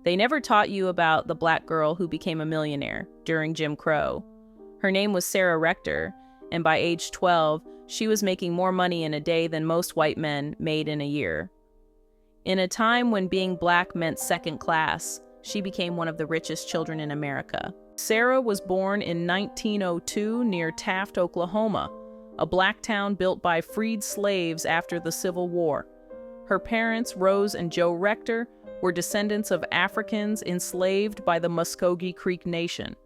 They never taught you about the black girl who became a millionaire during Jim Crow. Her name was Sarah Rector, and by age 12, she was making more money in a day than most white men made in a year. In a time when being black meant second class, she became one of the richest children in America. Sarah was born in 1902 near Taft, Oklahoma, a black town built by freed slaves after the Civil War. Her parents, Rose and Joe Rector, were descendants of Africans enslaved by the Muskogee Creek Nation.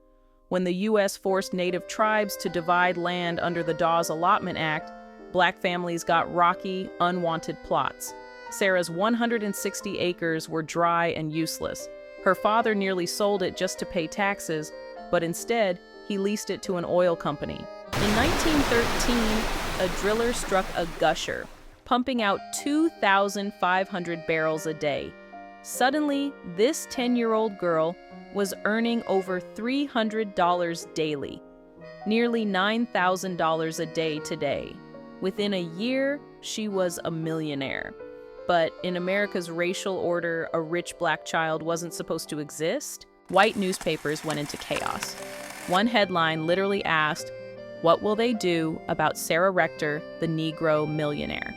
When the U.S. forced native tribes to divide land under the Dawes Allotment Act, black families got rocky, unwanted plots. Sarah's 160 acres were dry and useless. Her father nearly sold it just to pay taxes, but instead, he leased it to an oil company. In 1913, a driller struck a gusher, pumping out 2,500 barrels a day. Suddenly, this 10-year-old girl was earning over $300 daily, nearly $9,000 a day today. Within a year, she was a millionaire. But in America's racial order, a rich black child wasn't supposed to exist. White newspapers went into chaos. One headline literally asked, "What will they do about Sarah Rector, the Negro millionaire?"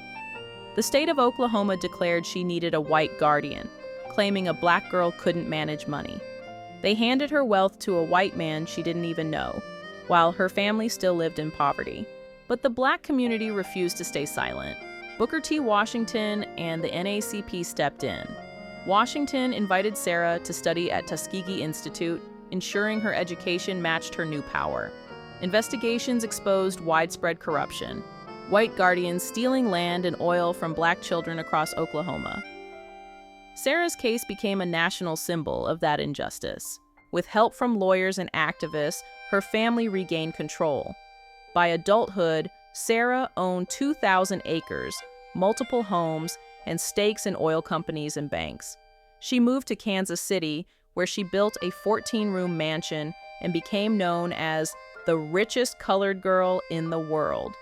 The state of Oklahoma declared she needed a white guardian, claiming a black girl couldn't manage money. They handed her wealth to a white man she didn't even know, while her family still lived in poverty. But the black community refused to stay silent. Booker T. Washington and the NAACP stepped in. Washington invited Sarah to study at Tuskegee Institute, ensuring her education matched her new power. Investigations exposed widespread corruption, white guardians stealing land and oil from black children across Oklahoma. Sarah's case became a national symbol of that injustice. With help from lawyers and activists, her family regained control. By adulthood, Sarah owned 2,000 acres, multiple homes, and stakes in oil companies and banks. She moved to Kansas City, where she built a 14-room mansion and became known as the richest colored girl in the world.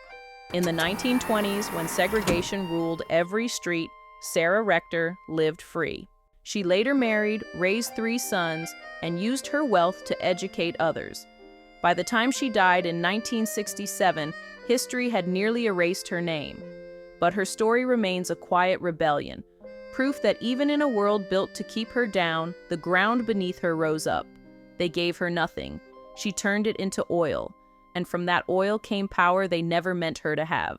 In the 1920s, when segregation ruled every street, Sarah Rector lived free. She later married, raised 3 sons, and used her wealth to educate others. By the time she died in 1967, history had nearly erased her name. But her story remains a quiet rebellion, proof that even in a world built to keep her down, the ground beneath her rose up. They gave her nothing. She turned it into oil, and from that oil came power they never meant her to have.